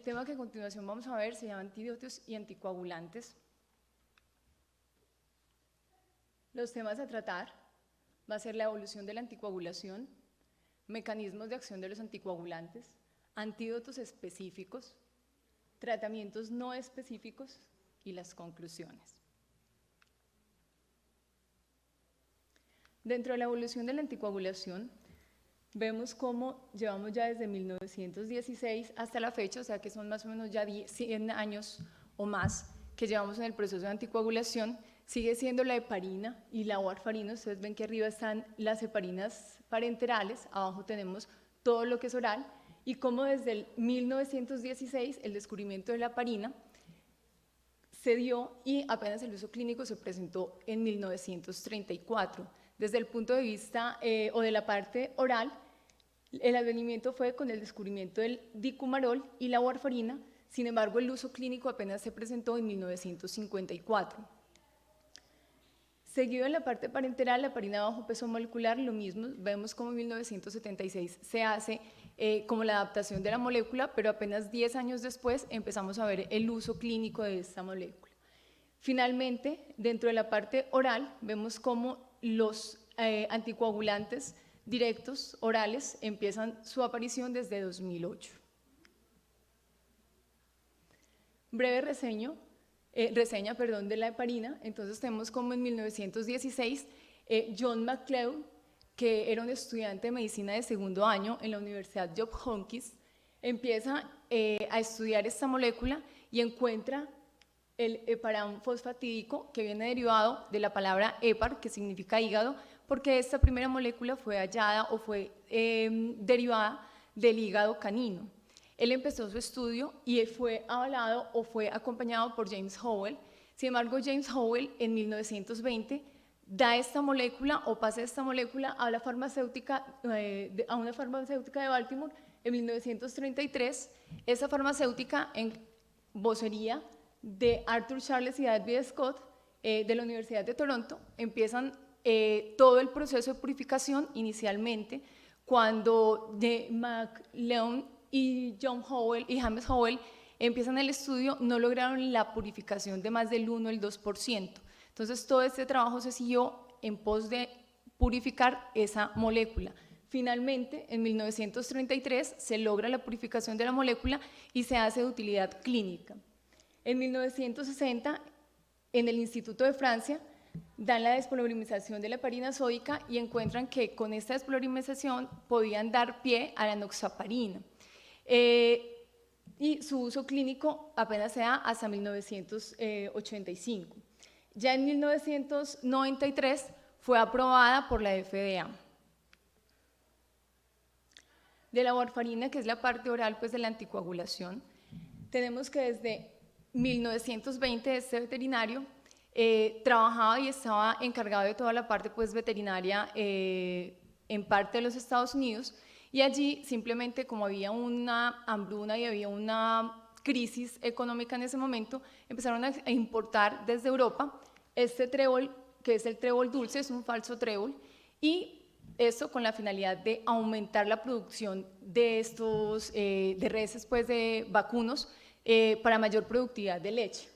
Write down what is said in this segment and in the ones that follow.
El tema que a continuación vamos a ver se llama antídotos y anticoagulantes. Los temas a tratar va a ser la evolución de la anticoagulación, mecanismos de acción de los anticoagulantes, antídotos específicos, tratamientos no específicos y las conclusiones. Dentro de la evolución de la anticoagulación, vemos cómo llevamos ya desde 1916 hasta la fecha, o sea que son más o menos ya 100 años o más que llevamos en el proceso de anticoagulación. Sigue siendo la heparina y la warfarina. Ustedes ven que arriba están las heparinas parenterales, abajo tenemos todo lo que es oral, y cómo desde el 1916 el descubrimiento de la heparina se dio y apenas el uso clínico se presentó en 1934. Desde el punto de vista o de la parte oral, el advenimiento fue con el descubrimiento del dicumarol y la warfarina. Sin embargo, el uso clínico apenas se presentó en 1954. Seguido en la parte parenteral, la heparina bajo peso molecular, lo mismo, vemos como en 1976 se hace como la adaptación de la molécula, pero apenas 10 años después empezamos a ver el uso clínico de esta molécula. Finalmente, dentro de la parte oral, vemos cómo los anticoagulantes directos orales empiezan su aparición desde 2008. Breve reseña de la heparina. Entonces tenemos como en 1916 John McLeod, que era un estudiante de medicina de segundo año en la Universidad Johns Hopkins, empieza a estudiar esta molécula y encuentra el heparán fosfatídico, que viene derivado de la palabra hepar, que significa hígado, porque esta primera molécula fue hallada o fue derivada del hígado canino. Él empezó su estudio y fue avalado o fue acompañado por James Howell. Sin embargo, James Howell en 1920 da esta molécula o pasa esta molécula a una farmacéutica de Baltimore en 1933. Esa farmacéutica, en vocería de Arthur Charles y David Scott de la Universidad de Toronto, empiezan todo el proceso de purificación inicialmente cuando McLeod y John Howell y James Howell empiezan el estudio, no lograron la purificación de más del 1 o el 2%. Entonces todo este trabajo se siguió en pos de purificar esa molécula. Finalmente, en 1933 se logra la purificación de la molécula y se hace de utilidad clínica. En 1960, en el Instituto de Francia, dan la despolarización de la heparina sódica y encuentran que con esta despolarización podían dar pie a la enoxaparina. Y su uso clínico apenas se da hasta 1985. Ya en 1993 fue aprobada por la FDA. De la warfarina, que es la parte oral pues, de la anticoagulación, tenemos que desde 1920 este veterinario trabajaba y estaba encargado de toda la parte pues, veterinaria en parte de los Estados Unidos, y allí simplemente como había una hambruna y había una crisis económica en ese momento, empezaron a importar desde Europa este trébol, que es el trébol dulce, es un falso trébol, y esto con la finalidad de aumentar la producción de estos, de reses pues, de vacunos para mayor productividad de leche.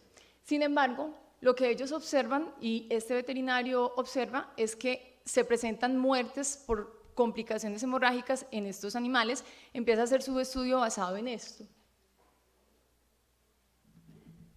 Sin embargo, lo que ellos observan y este veterinario observa es que se presentan muertes por complicaciones hemorrágicas en estos animales. Empieza a hacer su estudio basado en esto.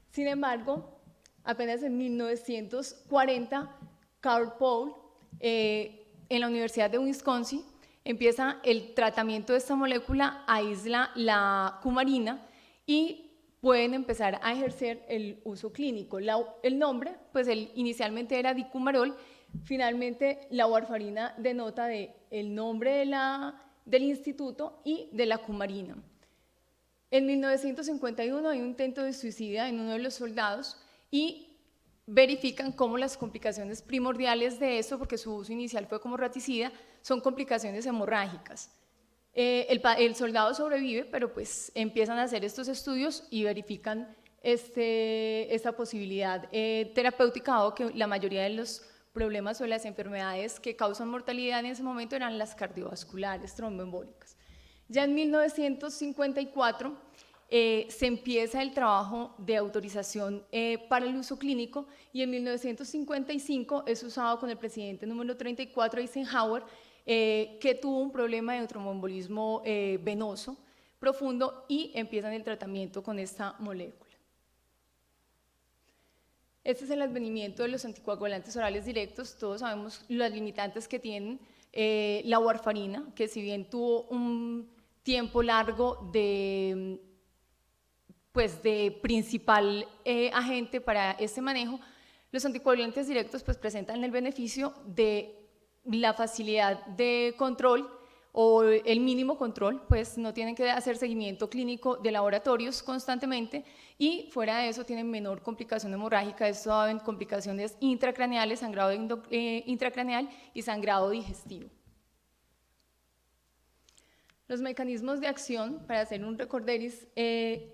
Sin embargo, apenas en 1940, Carl Paul, en la Universidad de Wisconsin, empieza el tratamiento de esta molécula, aísla la cumarina y pueden empezar a ejercer el uso clínico. El nombre, pues inicialmente era dicumarol, finalmente la warfarina denota el nombre del instituto y de la cumarina. En 1951 hay un intento de suicidio en uno de los soldados y verifican cómo las complicaciones primordiales de eso, porque su uso inicial fue como raticida, son complicaciones hemorrágicas. El soldado sobrevive, pero pues empiezan a hacer estos estudios y verifican esta posibilidad terapéutica, dado que la mayoría de los problemas o las enfermedades que causan mortalidad en ese momento eran las cardiovasculares, tromboembólicas. Ya en 1954 se empieza el trabajo de autorización para el uso clínico y en 1955 es usado con el presidente número 34, Eisenhower, que tuvo un problema de tromboembolismo venoso profundo y empiezan el tratamiento con esta molécula. Este es el advenimiento de los anticoagulantes orales directos. Todos sabemos las limitantes que tienen. La warfarina, que si bien tuvo un tiempo largo de principal agente para este manejo, los anticoagulantes directos pues presentan el beneficio de la facilidad de control o el mínimo control, pues no tienen que hacer seguimiento clínico de laboratorios constantemente y fuera de eso tienen menor complicación hemorrágica, esto da en complicaciones intracraneales, sangrado intracraneal y sangrado digestivo. Los mecanismos de acción, para hacer un recorderis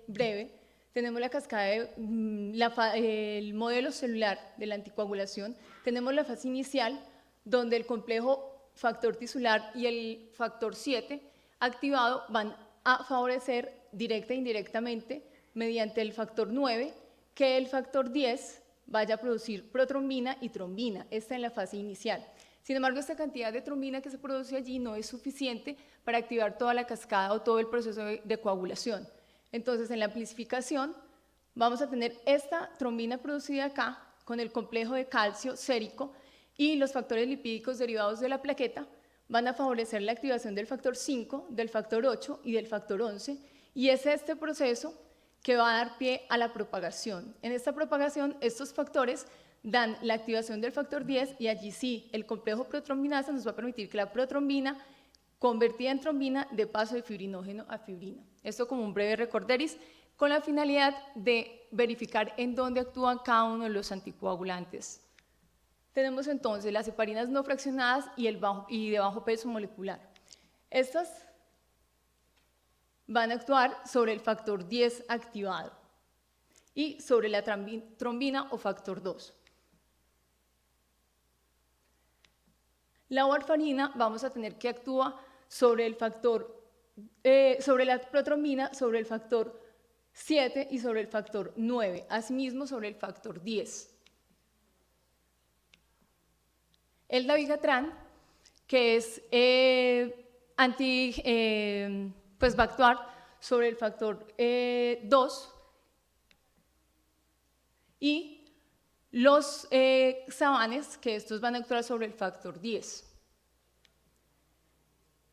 breve, tenemos la cascada, el modelo celular de la anticoagulación, tenemos la fase inicial, donde el complejo factor tisular y el factor 7 activado van a favorecer directa e indirectamente mediante el factor 9 que el factor 10 vaya a producir protrombina y trombina, esta en la fase inicial. Sin embargo, esta cantidad de trombina que se produce allí no es suficiente para activar toda la cascada o todo el proceso de coagulación. Entonces, en la amplificación vamos a tener esta trombina producida acá con el complejo de calcio sérico y los factores lipídicos derivados de la plaqueta van a favorecer la activación del factor 5, del factor 8 y del factor 11 y es este proceso que va a dar pie a la propagación. En esta propagación estos factores dan la activación del factor 10 y allí sí el complejo protrombinasa nos va a permitir que la protrombina convertida en trombina dé paso de fibrinógeno a fibrina. Esto como un breve recorderis con la finalidad de verificar en dónde actúan cada uno de los anticoagulantes. Tenemos entonces las heparinas no fraccionadas y de bajo peso molecular. Estas van a actuar sobre el factor 10 activado y sobre la trombina o factor 2. La warfarina vamos a tener que actúa sobre el factor, sobre la protrombina, sobre el factor 7 y sobre el factor 9, asimismo sobre el factor 10. El dabigatran, que es pues va a actuar sobre el factor 2 y los xabanes, que estos van a actuar sobre el factor 10.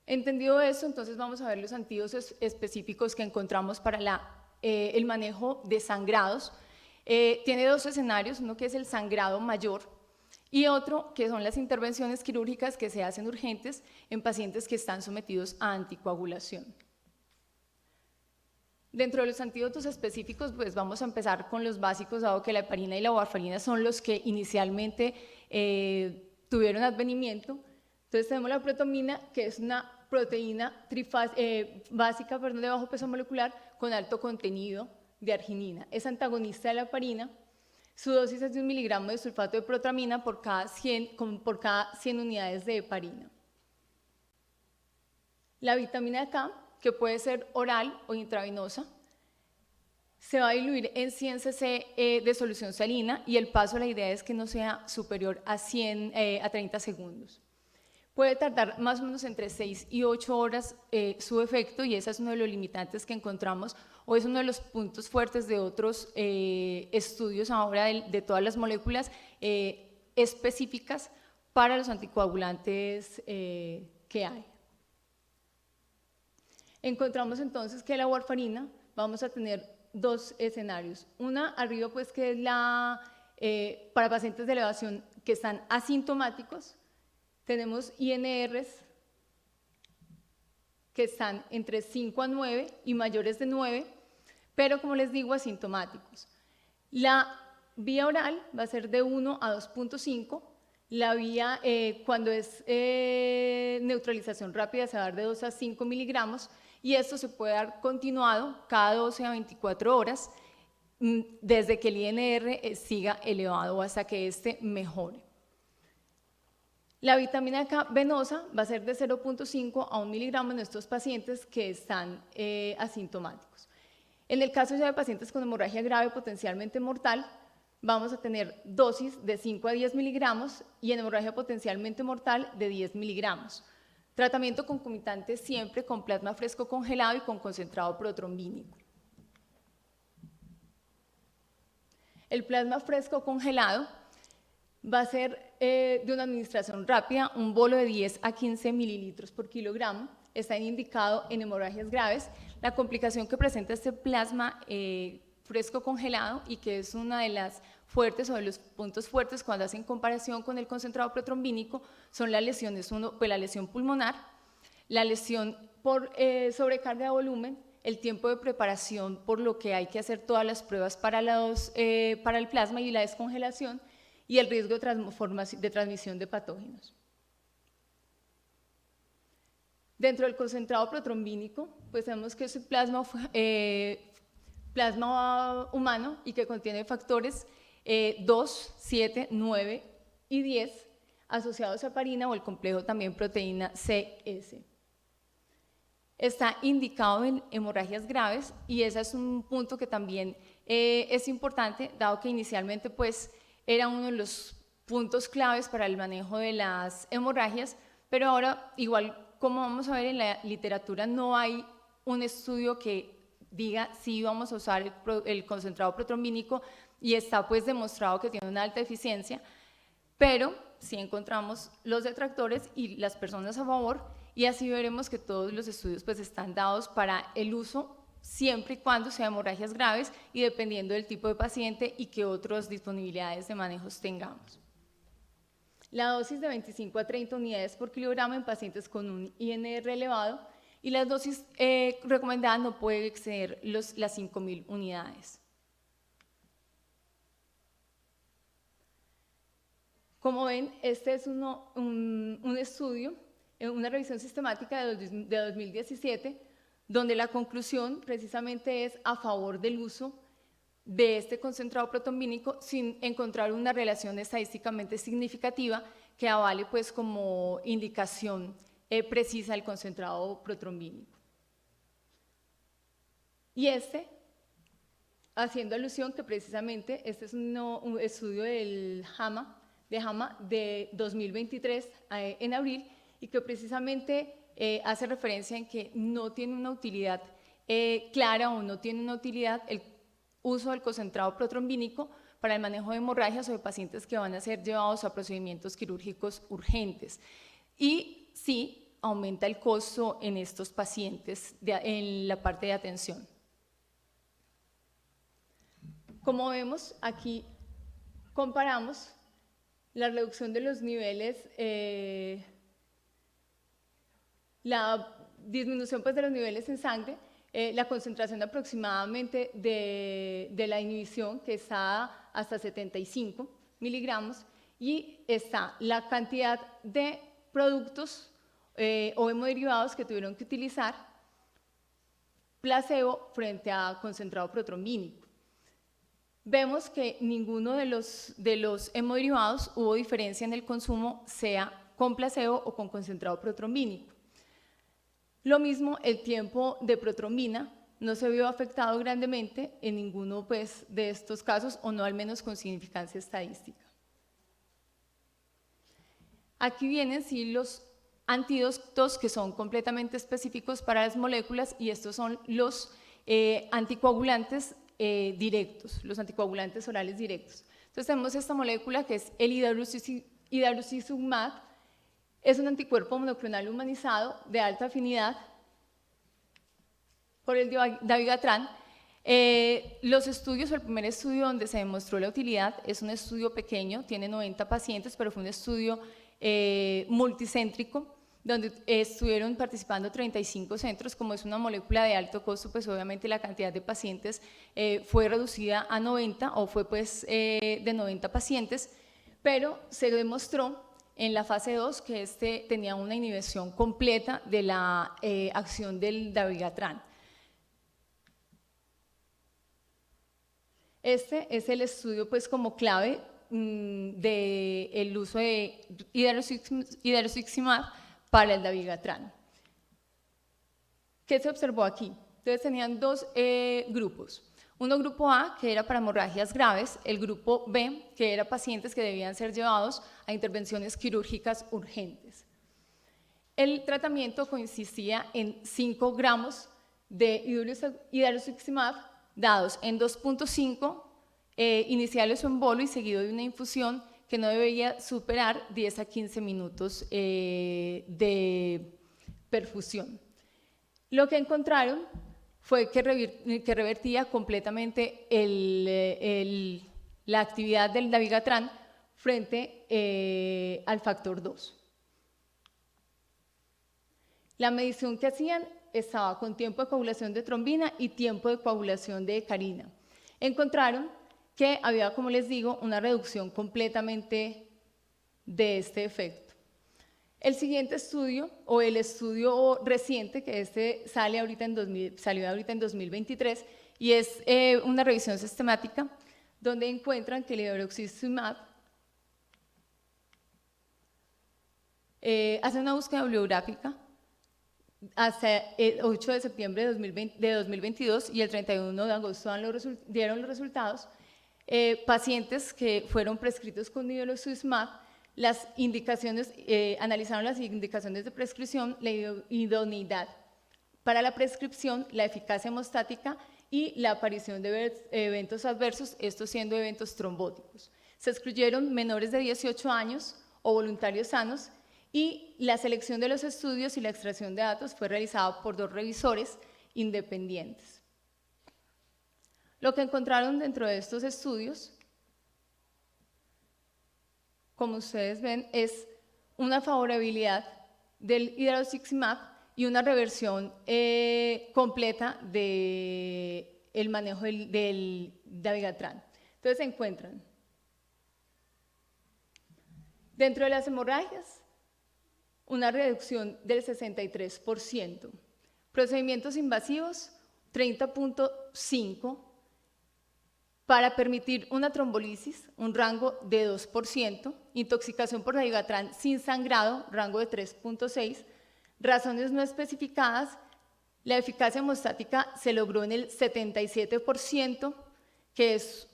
Entendido eso, entonces vamos a ver los antídotos específicos que encontramos para el manejo de sangrados. Tiene dos escenarios, uno que es el sangrado mayor, y otro que son las intervenciones quirúrgicas que se hacen urgentes en pacientes que están sometidos a anticoagulación. Dentro de los antídotos específicos, pues vamos a empezar con los básicos, dado que la heparina y la warfarina son los que inicialmente tuvieron advenimiento. Entonces tenemos la protomina, que es una proteína básica de bajo peso molecular con alto contenido de arginina. Es antagonista de la heparina. Su dosis es de 1 miligramo de sulfato de protramina por cada 100 unidades de heparina. La vitamina K, que puede ser oral o intravenosa, se va a diluir en 100 cc de solución salina y el paso, la idea es que no sea superior a 30 segundos. Puede tardar más o menos entre 6 y 8 horas su efecto y ese es uno de los limitantes que encontramos o es uno de los puntos fuertes de otros estudios ahora de todas las moléculas específicas para los anticoagulantes que hay. Encontramos entonces que la warfarina vamos a tener dos escenarios. Una arriba pues que es para pacientes de elevación que están asintomáticos. Tenemos INRs que están entre 5 a 9 y mayores de 9, pero como les digo, asintomáticos. La vía oral va a ser de 1 a 2.5, la vía cuando es neutralización rápida se va a dar de 2 a 5 miligramos y esto se puede dar continuado cada 12 a 24 horas desde que el INR siga elevado o hasta que éste mejore. La vitamina K venosa va a ser de 0.5 a 1 miligramo en estos pacientes que están asintomáticos. En el caso ya de pacientes con hemorragia grave potencialmente mortal, vamos a tener dosis de 5 a 10 miligramos y en hemorragia potencialmente mortal de 10 miligramos. Tratamiento concomitante siempre con plasma fresco congelado y con concentrado protrombínico. El plasma fresco congelado va a ser de una administración rápida, un bolo de 10 a 15 mililitros por kilogramo. Está indicado en hemorragias graves. La complicación que presenta este plasma fresco congelado y que es una de las fuertes o de los puntos fuertes cuando hacen comparación con el concentrado protrombínico son las lesiones, pues la lesión pulmonar, la lesión por sobrecarga de volumen, el tiempo de preparación por lo que hay que hacer todas las pruebas para el plasma y la descongelación y el riesgo de transmisión de patógenos. Dentro del concentrado protrombínico, pues sabemos que es plasma humano y que contiene factores 2, 7, 9 y 10 asociados a heparina o el complejo también proteína CS. Está indicado en hemorragias graves y ese es un punto que también es importante, dado que inicialmente pues, era uno de los puntos claves para el manejo de las hemorragias, pero ahora, igual como vamos a ver en la literatura, no hay un estudio que diga si vamos a usar el concentrado protrombínico y está pues demostrado que tiene una alta eficiencia, pero sí encontramos los detractores y las personas a favor y así veremos que todos los estudios pues están dados para el uso siempre y cuando sea hemorragias graves y dependiendo del tipo de paciente y qué otras disponibilidades de manejos tengamos. La dosis de 25 a 30 unidades por kilogramo en pacientes con un INR elevado y las dosis recomendadas no pueden exceder las 5.000 unidades. Como ven, este es un estudio, una revisión sistemática de 2017, donde la conclusión precisamente es a favor del uso de este concentrado protrombínico sin encontrar una relación estadísticamente significativa que avale pues como indicación precisa el concentrado protrombínico. Y haciendo alusión que precisamente este es un estudio del JAMA, de 2023 en abril y que precisamente hace referencia en que no tiene una utilidad clara o no tiene una utilidad el uso del concentrado protrombínico para el manejo de hemorragias o de pacientes que van a ser llevados a procedimientos quirúrgicos urgentes. Y sí aumenta el costo en estos pacientes en la parte de atención. Como vemos, aquí comparamos la reducción de los niveles, la disminución pues, de los niveles en sangre, la concentración aproximadamente de la inhibición, que está hasta 75 miligramos, y está la cantidad de productos o hemoderivados que tuvieron que utilizar placebo frente a concentrado protrombínico. Vemos que ninguno de los hemoderivados hubo diferencia en el consumo, sea con placebo o con concentrado protrombínico. Lo mismo, el tiempo de protrombina no se vio afectado grandemente en ninguno pues, de estos casos, o no al menos con significancia estadística. Aquí vienen sí, los antídotos que son completamente específicos para las moléculas y estos son los anticoagulantes directos, los anticoagulantes orales directos. Entonces tenemos esta molécula que es el idarucizumab, es un anticuerpo monoclonal humanizado de alta afinidad por el dabigatran. Los estudios, el primer estudio donde se demostró la utilidad es un estudio pequeño, tiene 90 pacientes, pero fue un estudio multicéntrico, donde estuvieron participando 35 centros. Como es una molécula de alto costo, pues obviamente la cantidad de pacientes fue reducida a 90 o fue pues de 90 pacientes, pero se demostró en la fase 2 que tenía una inhibición completa de la acción del dabigatran. Este es el estudio pues como clave del uso de idarucizumab para el dabigatran. ¿Qué se observó aquí? Entonces tenían dos grupos. Uno grupo A, que era para hemorragias graves, el grupo B, que era pacientes que debían ser llevados a intervenciones quirúrgicas urgentes. El tratamiento consistía en 5 gramos de idarucizumab dados en 2.5 iniciales o en bolo y seguido de una infusión que no debía superar 10 a 15 minutos de perfusión. Lo que encontraron fue que revertía completamente la actividad del dabigatran frente al factor 2. La medición que hacían estaba con tiempo de coagulación de trombina y tiempo de coagulación de hecarina. Encontraron que había, como les digo, una reducción completamente de este efecto. El siguiente estudio, o el estudio reciente, que salió ahorita en 2023, y es una revisión sistemática, donde encuentran que el idarucizumab hace una búsqueda bibliográfica hasta el 8 de septiembre de 2022 y el 31 de agosto dieron los resultados. Pacientes que fueron prescritos con idarucizumab, las indicaciones, analizaron las indicaciones de prescripción, la idoneidad para la prescripción, la eficacia hemostática y la aparición de eventos adversos, estos siendo eventos trombóticos. Se excluyeron menores de 18 años o voluntarios sanos, y la selección de los estudios y la extracción de datos fue realizada por 2 revisores independientes. Lo que encontraron dentro de estos estudios, como ustedes ven, es una favorabilidad del idarucizumab y una reversión completa del manejo del dabigatran. Entonces se encuentran dentro de las hemorragias una reducción del 63%, procedimientos invasivos 30.5%, para permitir una trombolisis, un rango de 2%, intoxicación por dabigatran sin sangrado, rango de 3.6%, razones no especificadas, la eficacia hemostática se logró en el 77%, que es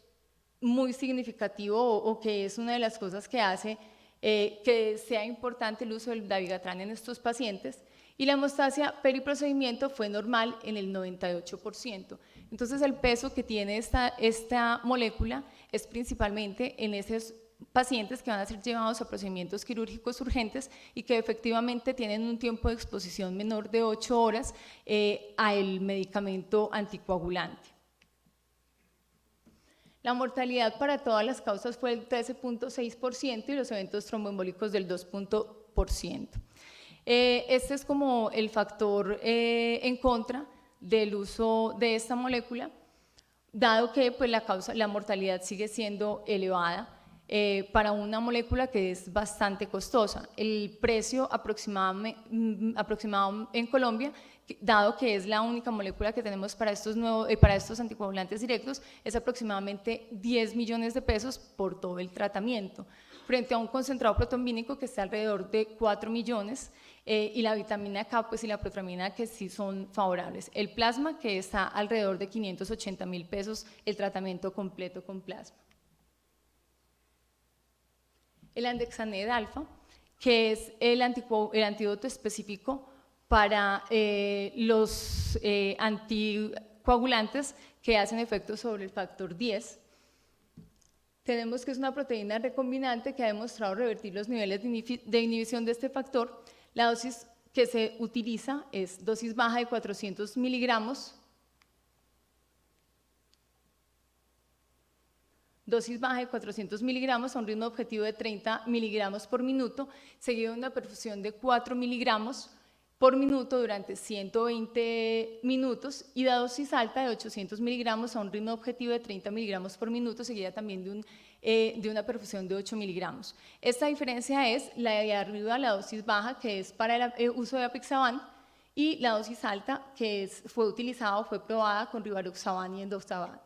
muy significativo o que es una de las cosas que hace que sea importante el uso del dabigatran en estos pacientes, y la hemostasia periprocedimiento fue normal en el 98%. Entonces el peso que tiene esta molécula es principalmente en esos pacientes que van a ser llevados a procedimientos quirúrgicos urgentes y que efectivamente tienen un tiempo de exposición menor de 8 horas al medicamento anticoagulante. La mortalidad para todas las causas fue del 13.6% y los eventos tromboembólicos del 2%. Este es como el factor en contra del uso de esta molécula, dado que pues, la mortalidad sigue siendo elevada para una molécula que es bastante costosa. El precio aproximado en Colombia, dado que es la única molécula que tenemos para estos anticoagulantes directos, es aproximadamente 10 millones de pesos por todo el tratamiento, frente a un concentrado protombínico que está alrededor de 4 millones, y la vitamina K pues, y la protamina que sí son favorables. El plasma, que está alrededor de 580.000 pesos el tratamiento completo con plasma. El andexaned alfa, que es el antídoto específico para los anticoagulantes que hacen efecto sobre el factor 10. Tenemos que es una proteína recombinante que ha demostrado revertir los niveles de inhibición de este factor. La dosis que se utiliza es dosis baja de 400 miligramos. Dosis baja de 400 miligramos a un ritmo objetivo de 30 miligramos por minuto, seguido de una perfusión de 4 miligramos por minuto durante 120 minutos, y la dosis alta de 800 miligramos a un ritmo objetivo de 30 miligramos por minuto, seguida también de una perfusión de 8 miligramos. Esta diferencia es la de arriba, la dosis baja, que es para el uso de apixaban, y la dosis alta, que fue probada con rivaroxaban y endoxaban.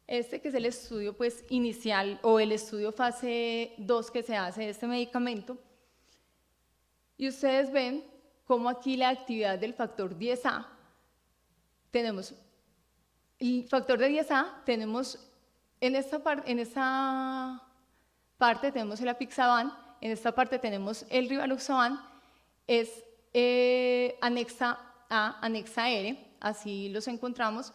Este que es el estudio pues, inicial o el estudio fase 2 que se hace de este medicamento, y ustedes ven cómo aquí la actividad del factor 10A, tenemos el factor de 10A, tenemos en esta parte tenemos el apixaban, en esta parte tenemos el rivaroxaban, es anexa A, anexa R, así los encontramos.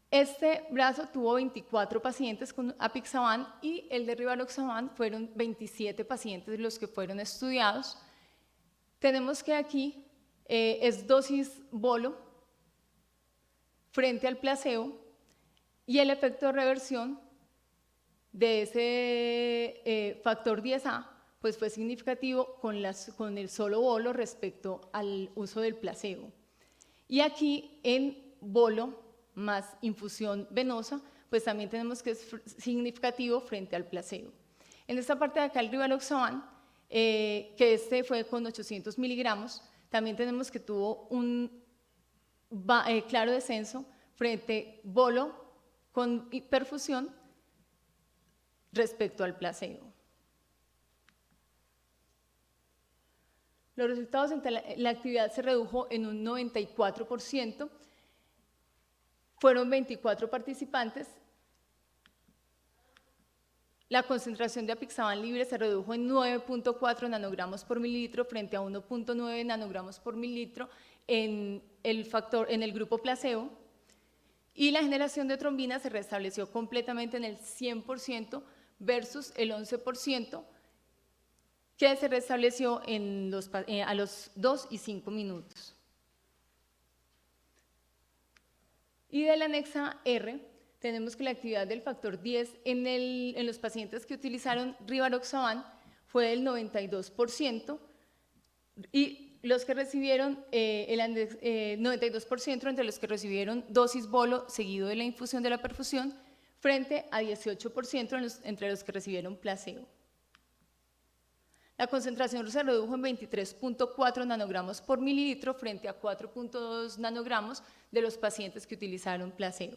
Este brazo tuvo 24 pacientes con apixaban y el de rivaroxaban fueron 27 pacientes los que fueron estudiados. Tenemos que aquí es dosis bolo frente al placebo y el efecto de reversión de ese factor 10A pues fue significativo con el solo bolo respecto al uso del placebo. Y aquí en bolo más infusión venosa, pues también tenemos que es significativo frente al placebo. En esta parte de acá el rivaroxaban, que este fue con 800 miligramos, también tenemos que tuvo un claro descenso frente bolo con perfusión respecto al placebo. Los resultados entre la actividad se redujo en un 94%, fueron 24 participantes. La concentración de apixaban libre se redujo en 9.4 nanogramos por mililitro frente a 1.9 nanogramos por mililitro en el grupo placebo. Y la generación de trombina se restableció completamente en el 100% versus el 11% que se restableció a los 2 y 5 minutos. Y de la anexa R, tenemos que la actividad del factor 10 en los pacientes que utilizaron rivaroxaban fue del 92%, y los que recibieron, 92% entre los que recibieron dosis bolo seguido de la infusión de la perfusión, frente a 18% entre los que recibieron placebo. La concentración se redujo en 23.4 nanogramos por mililitro frente a 4.2 nanogramos de los pacientes que utilizaron placebo.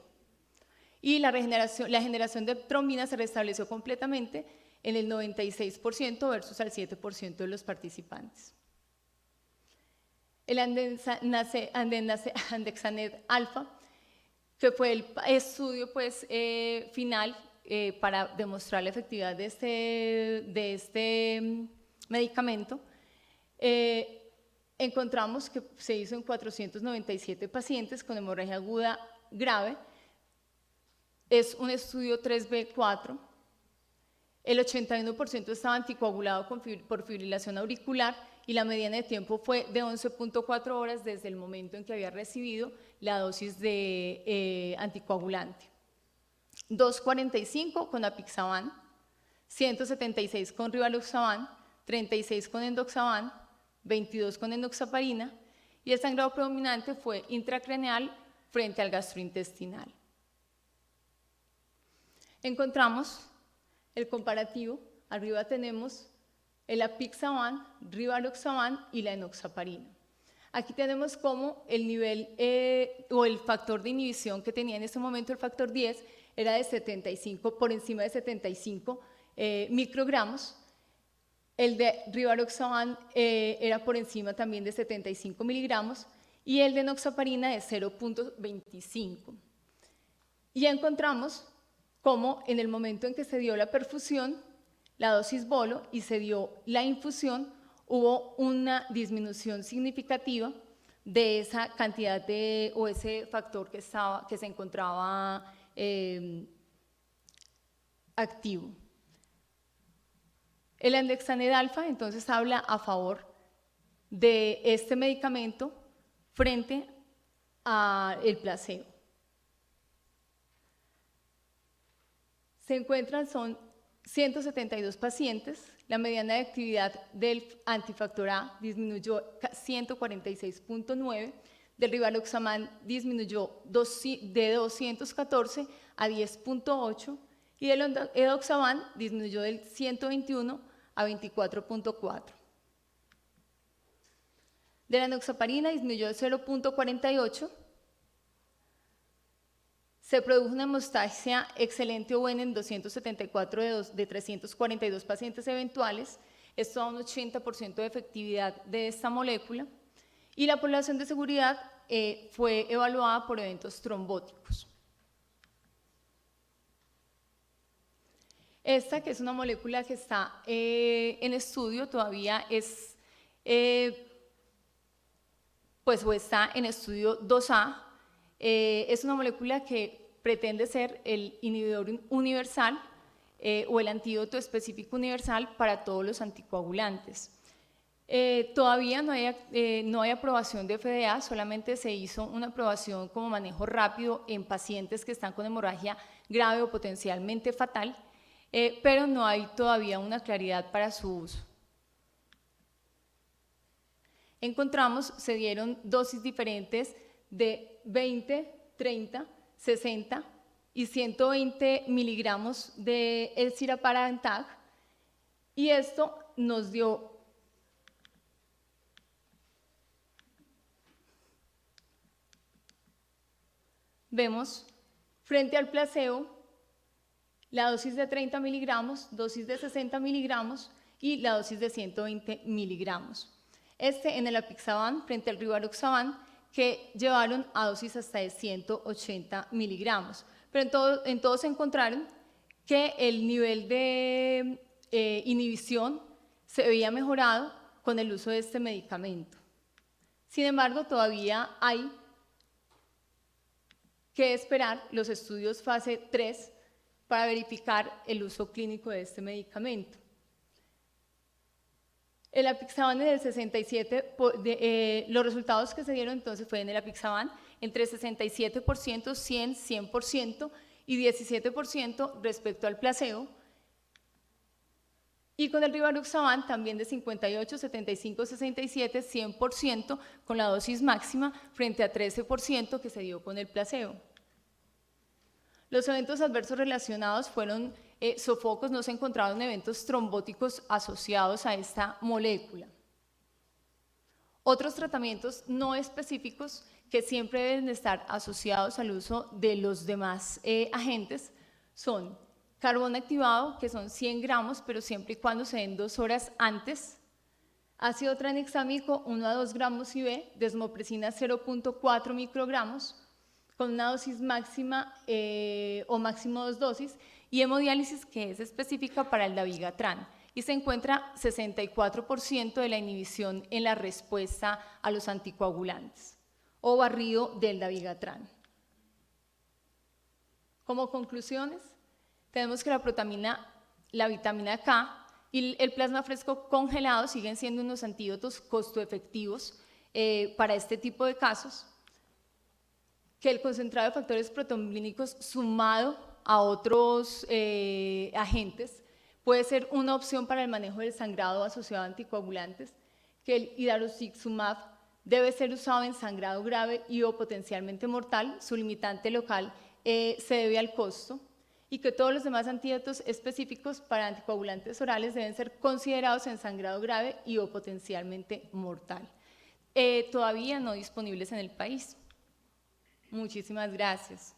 Y la generación de trombina se restableció completamente en el 96% versus al 7% de los participantes. El andexanet alfa, que fue el estudio pues, final para demostrar la efectividad de este medicamento, encontramos que se hizo en 497 pacientes con hemorragia aguda grave. Es un estudio 3B4. El 81% estaba anticoagulado por fibrilación auricular y la mediana de tiempo fue de 11.4 horas desde el momento en que había recibido la dosis de anticoagulante. 245 con apixaban, 176 con rivaroxaban, 36 con endoxaban, 22 con enoxaparina, y el sangrado predominante fue intracraneal frente al gastrointestinal. Encontramos el comparativo. Arriba tenemos el apixaban, rivaroxaban y la enoxaparina. Aquí tenemos como el nivel o el factor de inhibición que tenía en ese momento el factor 10 era de 75, por encima de 75 microgramos. El de rivaroxaban era por encima también de 75 miligramos y el de enoxaparina de 0.25. Y encontramos cómo en el momento en que se dio la perfusión, la dosis bolo y se dio la infusión, hubo una disminución significativa de esa cantidad o ese factor que se encontraba activo. El andexanet alfa entonces habla a favor de este medicamento frente al placebo. Se encuentran, son 172 pacientes, la mediana de actividad del antifactor A disminuyó 146.9, del rivaroxaban disminuyó de 214 a 10.8 y del edoxaban disminuyó del 121 a 24.4. De la enoxaparina disminuyó de 0.48. Se produjo una hemostasia excelente o buena en 274 de 342 pacientes eventuales. Esto da un 80% de efectividad de esta molécula. Y la población de seguridad fue evaluada por eventos trombóticos. Esta, que es una molécula que está en estudio, todavía es, pues, o está en estudio 2A, es una molécula que pretende ser el inhibidor universal o el antídoto específico universal para todos los anticoagulantes. Todavía no hay aprobación de FDA, solamente se hizo una aprobación como manejo rápido en pacientes que están con hemorragia grave o potencialmente fatal, pero no hay todavía una claridad para su uso. Encontramos, se dieron dosis diferentes de 20, 30, 60 y 120 miligramos de Elsiraparantag, y esto nos dio vemos frente al placebo la dosis de 30 miligramos, dosis de 60 miligramos y la dosis de 120 miligramos. En el apixaban frente al rivaroxaban, que llevaron a dosis hasta de 180 miligramos. Pero en todos encontraron que el nivel de inhibición se veía mejorado con el uso de este medicamento. Sin embargo, todavía hay que esperar los estudios fase 3 para verificar el uso clínico de este medicamento. El apixaban en el 67, los resultados que se dieron entonces fue en el apixaban entre 67%, 100, 100% y 17% respecto al placebo. Y con el rivaroxaban también de 58, 75, 67, 100% con la dosis máxima frente a 13% que se dio con el placebo. Los eventos adversos relacionados fueron sofocos, no se encontraron eventos trombóticos asociados a esta molécula. Otros tratamientos no específicos que siempre deben estar asociados al uso de los demás agentes son carbón activado, que son 100 gramos, pero siempre y cuando se den 2 horas antes, ácido tranexámico 1 a 2 gramos IV, desmopresina 0.4 microgramos, con una dosis máxima o máximo 2 dosis, y hemodiálisis, que es específica para el dabigatran, y se encuentra 64% de la inhibición en la respuesta a los anticoagulantes, o barrido del dabigatran. Como conclusiones, tenemos que la protamina, la vitamina K y el plasma fresco congelado siguen siendo unos antídotos costo-efectivos para este tipo de casos, que el concentrado de factores proteoglicos sumado a otros agentes puede ser una opción para el manejo del sangrado asociado a anticoagulantes, que el idarucizumab debe ser usado en sangrado grave y o potencialmente mortal, su limitante local se debe al costo, y que todos los demás antídotos específicos para anticoagulantes orales deben ser considerados en sangrado grave y o potencialmente mortal, todavía no disponibles en el país. Muchísimas gracias.